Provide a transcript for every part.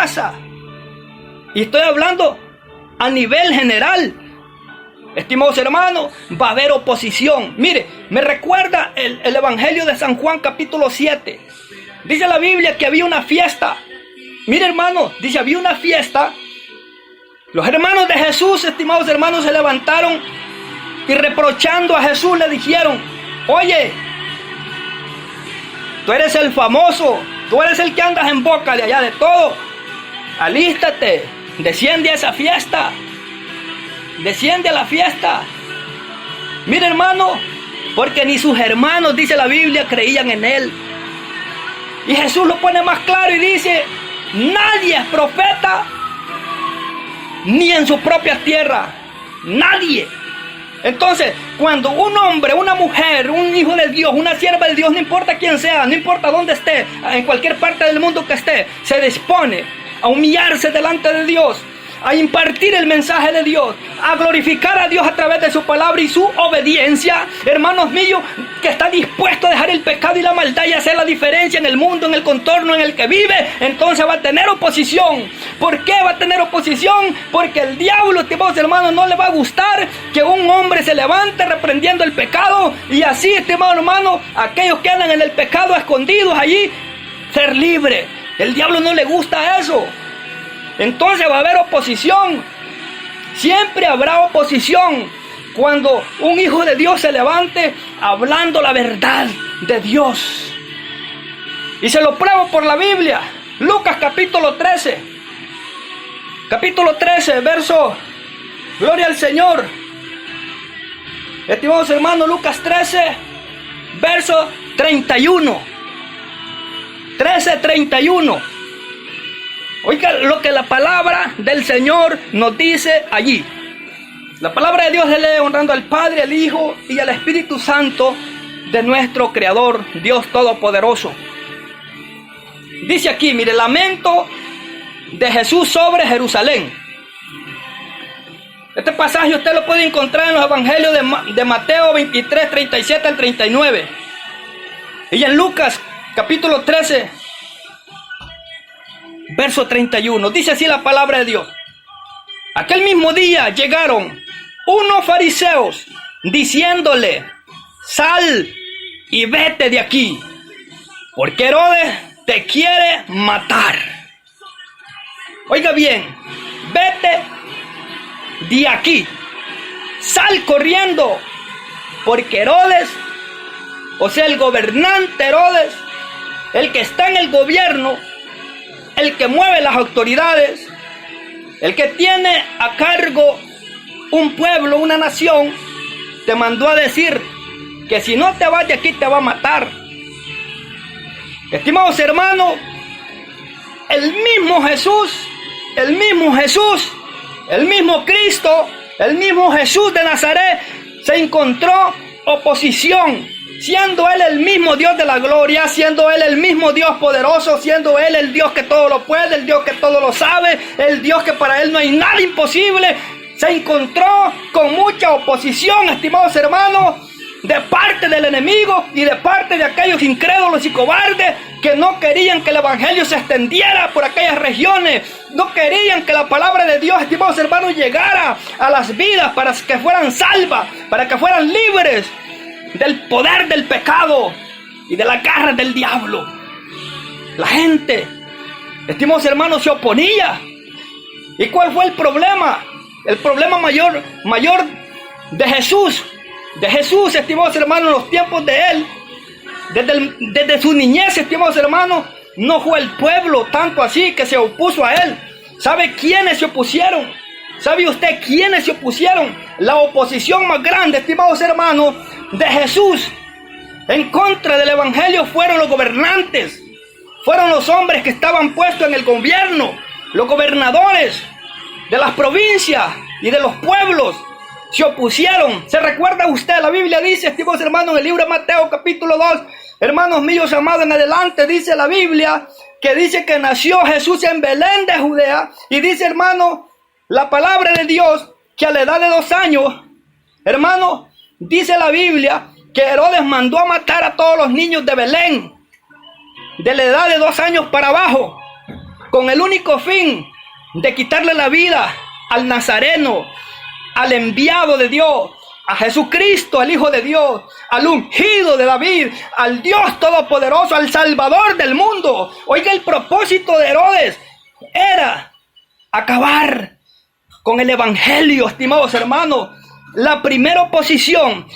casa. Y estoy hablando a nivel general. Estimados hermanos, va a haber oposición. Mire, me recuerda el Evangelio de San Juan capítulo 7. Dice la Biblia que había una fiesta. Mire hermano, dice había una fiesta. Los hermanos de Jesús, estimados hermanos, se levantaron y reprochando a Jesús le dijeron: oye, tú eres el famoso, tú eres el que andas en boca de allá de todo. Alístate, desciende a esa fiesta. Desciende a la fiesta. Mire hermano, porque ni sus hermanos, dice la Biblia, creían en él. Y Jesús lo pone más claro y dice: nadie es profeta ni en su propia tierra. Nadie. Entonces, cuando un hombre, una mujer, un hijo de Dios, una sierva de Dios, no importa quién sea, no importa dónde esté, en cualquier parte del mundo que esté, se dispone a humillarse delante de Dios, a impartir el mensaje de Dios, a glorificar a Dios a través de su palabra y su obediencia, hermanos míos, que está dispuesto a dejar el pecado y la maldad y hacer la diferencia en el mundo, en el contorno en el que vive, entonces va a tener oposición. ¿Por qué va a tener oposición? Porque el diablo, estimados hermanos, no le va a gustar que un hombre se levante reprendiendo el pecado y así, estimados hermanos, aquellos que andan en el pecado escondidos allí, ser libre. El diablo no le gusta eso. Entonces va a haber oposición. Siempre habrá oposición cuando un hijo de Dios se levante hablando la verdad de Dios. Y se lo pruebo por la Biblia. Lucas capítulo 13. Capítulo 13, verso, gloria al Señor. Estimados hermanos, Lucas 13, verso 31. 13:31. Oiga lo que la palabra del Señor nos dice allí. La palabra de Dios se lee honrando al Padre, al Hijo y al Espíritu Santo de nuestro Creador, Dios Todopoderoso. Dice aquí, mire, lamento de Jesús sobre Jerusalén. Este pasaje usted lo puede encontrar en los evangelios de Mateo 23, 37 al 39. Y en Lucas capítulo 13, verso 31. Dice así la palabra de Dios. Aquel mismo día llegaron unos fariseos diciéndole: sal y vete de aquí, porque Herodes te quiere matar. Oiga bien, vete de aquí, sal corriendo, porque Herodes, o sea el gobernante Herodes, el que está en el gobierno, el que mueve las autoridades, el que tiene a cargo un pueblo, una nación, te mandó a decir que si no te vas de aquí te va a matar. Estimados hermanos, el mismo Jesús, el mismo Cristo, el mismo Jesús de Nazaret se encontró oposición, siendo Él el mismo Dios de la gloria, siendo Él el mismo Dios poderoso, siendo Él el Dios que todo lo puede, el Dios que todo lo sabe, el Dios que para Él no hay nada imposible. Se encontró con mucha oposición, estimados hermanos, de parte del enemigo y de parte de aquellos incrédulos y cobardes que no querían que el evangelio se extendiera por aquellas regiones, no querían que la palabra de Dios, estimados hermanos, llegara a las vidas para que fueran salvas, para que fueran libres del poder del pecado y de la garra del diablo. La gente, estimados hermanos, se oponía. ¿Y cuál fue el problema? El problema mayor de Jesús, estimados hermanos, en los tiempos de Él, desde su niñez, estimados hermanos, no fue el pueblo tanto así que se opuso a Él. ¿Sabe quiénes se opusieron? ¿Sabe usted quiénes se opusieron? La oposición más grande, estimados hermanos, de Jesús en contra del evangelio fueron los gobernantes, fueron los hombres que estaban puestos en el gobierno, los gobernadores de las provincias y de los pueblos se opusieron. ¿Se recuerda usted? La Biblia dice, estimados hermanos, en el libro de Mateo capítulo 2, hermanos míos amados, en adelante dice la Biblia que dice que nació Jesús en Belén de Judea, y dice, hermano, la palabra de Dios que a la edad de 2 años, hermano, dice la Biblia que Herodes mandó a matar a todos los niños de Belén, de la edad de 2 años para abajo. con el único fin de quitarle la vida al Nazareno, al enviado de Dios, a Jesucristo, al Hijo de Dios, al ungido de David, al Dios Todopoderoso, al Salvador del mundo. Oiga, el propósito de Herodes era acabar con el evangelio, estimados hermanos. La primera oposición,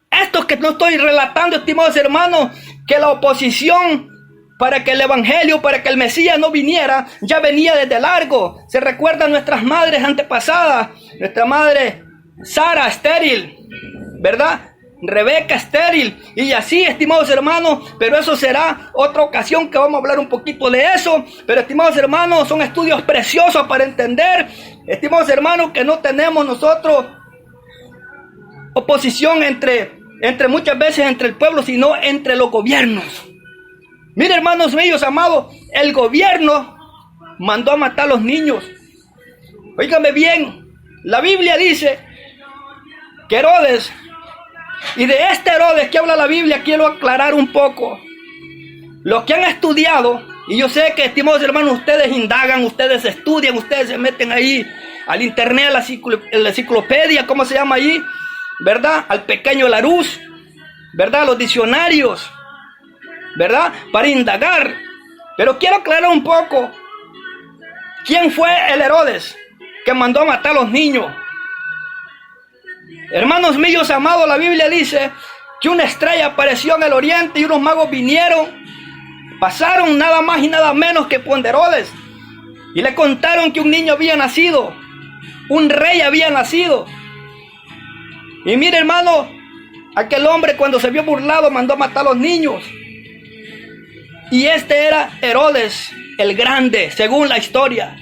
esto que no estoy relatando, estimados hermanos, que la oposición para que el evangelio, para que el Mesías no viniera, ya venía desde largo. Se recuerdan nuestras madres antepasadas, nuestra madre Sara estéril, ¿verdad? Rebeca estéril, y así, estimados hermanos, pero eso será otra ocasión que vamos a hablar un poquito de eso. Pero, estimados hermanos, son estudios preciosos para entender, estimados hermanos, que no tenemos nosotros oposición entre muchas veces entre el pueblo, sino entre los gobiernos. Mire, hermanos míos amados, el gobierno mandó a matar a los niños. Óigame bien, la Biblia dice que Herodes, y de este Herodes que habla la Biblia quiero aclarar un poco. Los que han estudiado, y yo sé que, estimados hermanos, ustedes indagan, ustedes estudian, ustedes se meten ahí al internet, a la enciclopedia, ¿cómo se llama allí? ¿Verdad? Al pequeño Larousse, ¿verdad? Los diccionarios, ¿verdad? Para indagar. Pero quiero aclarar un poco. ¿Quién fue el Herodes que mandó a matar a los niños? Hermanos míos amados, la Biblia dice que una estrella apareció en el oriente y unos magos vinieron, pasaron nada más y nada menos que por Herodes y le contaron que un niño había nacido, un rey había nacido. Y mire, hermano, aquel hombre cuando se vio burlado mandó a matar a los niños. Y este era Herodes el Grande, según la historia.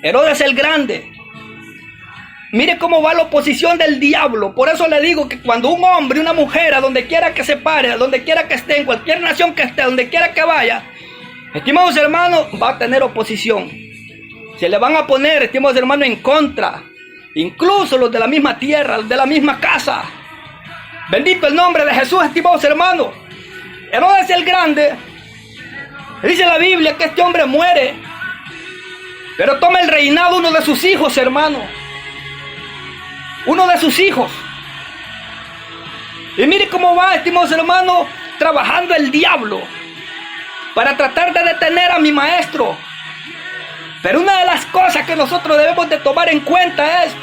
Herodes el Grande. Mire cómo va la oposición del diablo. Por eso le digo que cuando un hombre y una mujer, a donde quiera que se pare, a donde quiera que esté, en cualquier nación que esté, a donde quiera que vaya, estimados hermanos, va a tener oposición. Se le van a poner, estimados hermanos, en contra. Incluso los de la misma tierra, los de la misma casa. Bendito el nombre de Jesús, estimados hermanos. Herodes el Grande, dice la Biblia que este hombre muere, pero toma el reinado uno de sus hijos, hermano. Uno de sus hijos. Y mire cómo va, estimados hermanos, trabajando el diablo para tratar de detener a mi maestro. Pero una de las cosas que nosotros debemos de tomar en cuenta es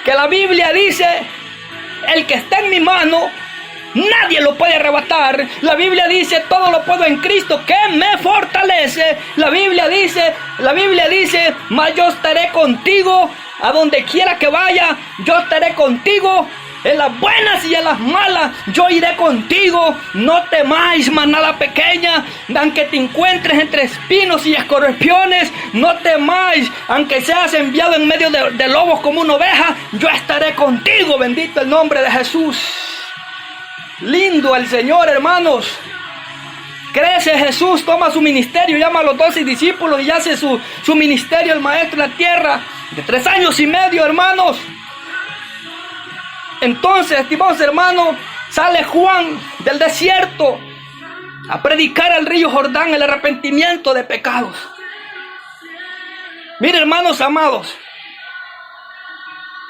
que la Biblia dice: el que está en mi mano, nadie lo puede arrebatar. La Biblia dice: todo lo puedo en Cristo que me fortalece. La Biblia dice, mas yo estaré contigo a donde quiera que vaya. Yo estaré contigo en las buenas y en las malas. Yo iré contigo. No temáis, manada pequeña, aunque te encuentres entre espinos y escorpiones. No temáis, aunque seas enviado en medio de lobos como una oveja. Yo estaré contigo. Bendito el nombre de Jesús. Lindo el Señor, hermanos. Crece Jesús, toma su ministerio, llama a los 12 discípulos y hace su ministerio, el maestro en la tierra, de 3 años y medio, hermanos. Entonces, estimados hermanos, sale Juan del desierto a predicar al río Jordán el arrepentimiento de pecados. Mire, hermanos amados,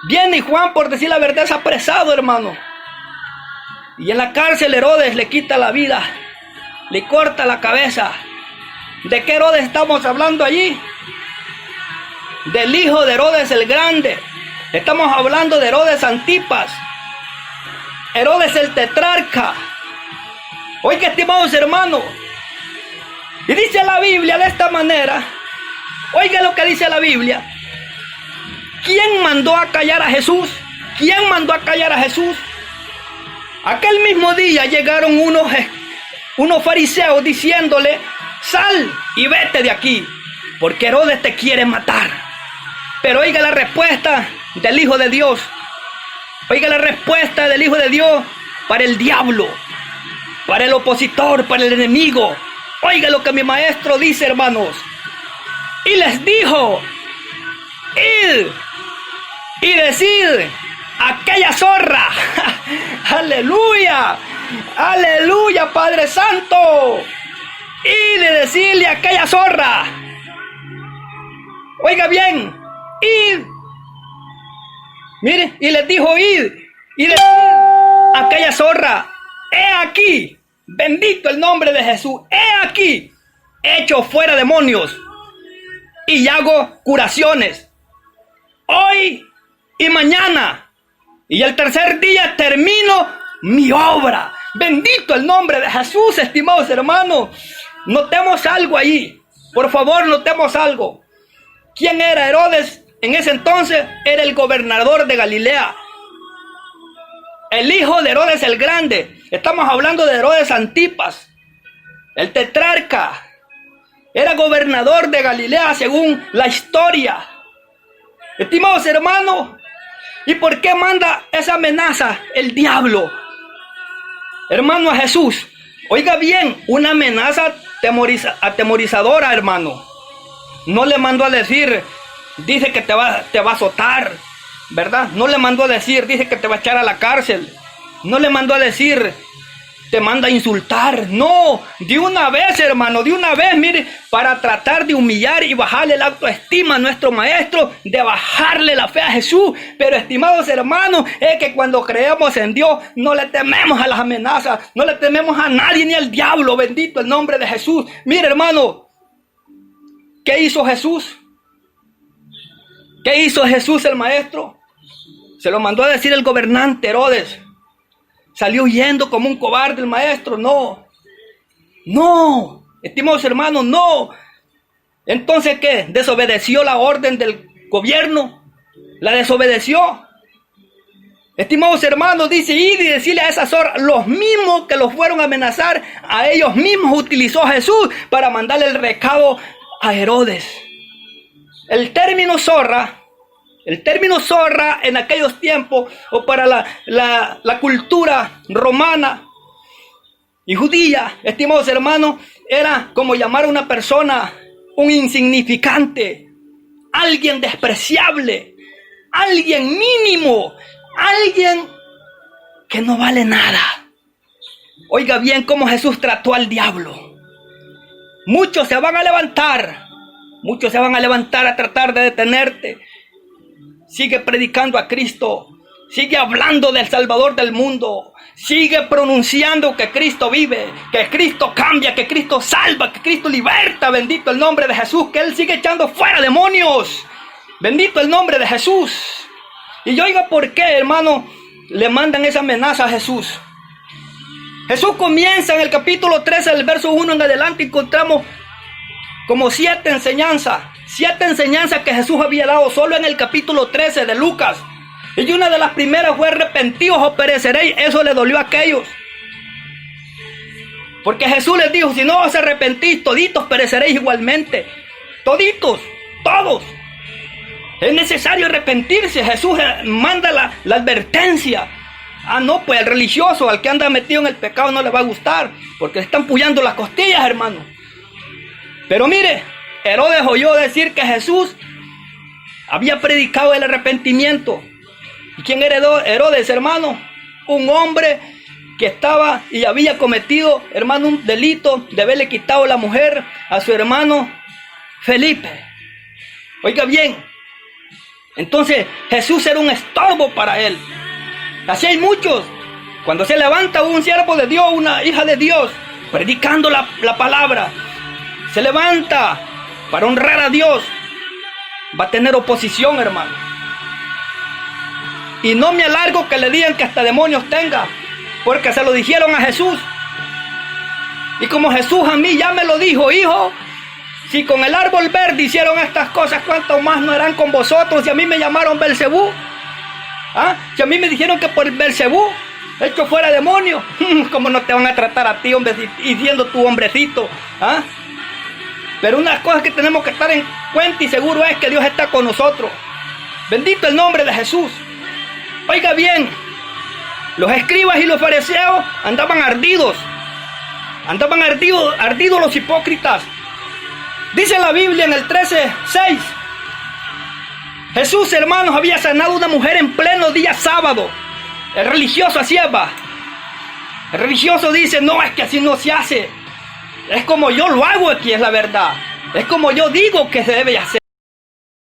viene Juan, por decir la verdad, es apresado, hermano. Y en la cárcel Herodes le quita la vida, le corta la cabeza. ¿De qué Herodes estamos hablando allí? Del hijo de Herodes el Grande. Estamos hablando de Herodes Antipas, Herodes el tetrarca. Oiga, estimados hermanos, y dice la Biblia de esta manera. Oiga lo que dice la Biblia. ¿Quién mandó a callar a Jesús? ¿Quién mandó a callar a Jesús? Aquel mismo día llegaron unos fariseos diciéndole: sal y vete de aquí, porque Herodes te quiere matar. Pero oiga la respuesta del Hijo de Dios. Oiga la respuesta del Hijo de Dios para el diablo, para el opositor, para el enemigo. Oiga lo que mi maestro dice, hermanos. Y les dijo: id y decid a aquella zorra. Aleluya, aleluya, Padre Santo. Y de decirle a aquella zorra Oiga bien, id. Mire, y les dijo, id y decid a aquella zorra, he aquí, bendito el nombre de Jesús, he aquí, echo fuera demonios y hago curaciones hoy y mañana, y el tercer día termino mi obra. Bendito el nombre de Jesús, estimados hermanos. Notemos algo ahí, por favor, notemos algo. ¿Quién era Herodes en ese entonces? Era el gobernador de Galilea, el hijo de Herodes el Grande. Estamos hablando de Herodes Antipas, el tetrarca. Era gobernador de Galilea según la historia. Estimados hermanos, ¿y por qué manda esa amenaza el diablo, hermano, a Jesús? Oiga bien, una amenaza atemorizadora, hermano. No le mandó a decir, dice que te va a azotar, ¿verdad? No le mandó a decir, dice que te va a echar a la cárcel. No le mandó a decir, te manda a insultar. No, de una vez, hermano, de una vez, mire, para tratar de humillar y bajarle la autoestima a nuestro maestro, de bajarle la fe a Jesús. Pero, estimados hermanos, es que cuando creemos en Dios, no le tememos a las amenazas, no le tememos a nadie ni al diablo. Bendito el nombre de Jesús. Mire, hermano, ¿qué hizo Jesús? ¿Qué hizo Jesús el maestro? Se lo mandó a decir el gobernante Herodes. ¿Salió huyendo como un cobarde el maestro? No. No, estimados hermanos, no. Entonces, ¿qué? ¿Desobedeció la orden del gobierno? ¿La desobedeció? Estimados hermanos, dice, id y decirle a esa zorra, los mismos que los fueron a amenazar, a ellos mismos utilizó Jesús para mandarle el recado a Herodes. El término zorra en aquellos tiempos, o para la cultura romana y judía, estimados hermanos, era como llamar a una persona un insignificante, alguien despreciable, alguien mínimo, alguien que no vale nada. Oiga bien cómo Jesús trató al diablo. Muchos se van a levantar a tratar de detenerte. Sigue predicando a Cristo, sigue hablando del Salvador del mundo, sigue pronunciando que Cristo vive, que Cristo cambia, que Cristo salva, que Cristo liberta. Bendito el nombre de Jesús, que Él sigue echando fuera demonios. Bendito el nombre de Jesús. Y oiga por qué, hermano, le mandan esa amenaza a Jesús. Jesús comienza en el capítulo 13, del verso 1 en adelante, encontramos como 7 enseñanzas que Jesús había dado solo en el capítulo 13 de Lucas. Y una de las primeras fue: arrepentidos o pereceréis. Eso le dolió a aquellos, porque Jesús les dijo: si no os arrepentís, toditos pereceréis igualmente. Toditos, todos. Es necesario arrepentirse. Jesús manda la advertencia. No, pues al religioso, al que anda metido en el pecado, no le va a gustar, porque le están pullando las costillas, hermano. Pero mire, Herodes oyó decir que Jesús había predicado el arrepentimiento. ¿Y quién era Herodes, hermano? Un hombre que estaba y había cometido, hermano, un delito de haberle quitado la mujer a su hermano Felipe. Oiga bien, entonces Jesús era un estorbo para él. Así hay muchos. Cuando se levanta un siervo de Dios, una hija de Dios, predicando la palabra, se levanta para honrar a Dios, va a tener oposición, hermano. Y no me alargo que le digan que hasta demonios tenga, porque se lo dijeron a Jesús. Y como Jesús a mí ya me lo dijo: hijo, si con el árbol verde hicieron estas cosas, ¿cuánto más no harán con vosotros? Si a mí me llamaron Belcebú, si a mí me dijeron que por Belcebú hecho fuera demonio, ¿cómo no te van a tratar a ti, hombre, y siendo tu hombrecito? Pero una cosa que tenemos que estar en cuenta y seguro es que Dios está con nosotros. Bendito el nombre de Jesús. Oiga bien, los escribas y los fariseos andaban ardidos los hipócritas. Dice la Biblia en el 13:6, Jesús, hermanos, había sanado a una mujer en pleno día sábado. El religioso así va. El religioso dice: no, es que así no se hace. Es como yo lo hago aquí, es la verdad. Es como yo digo que se debe hacer.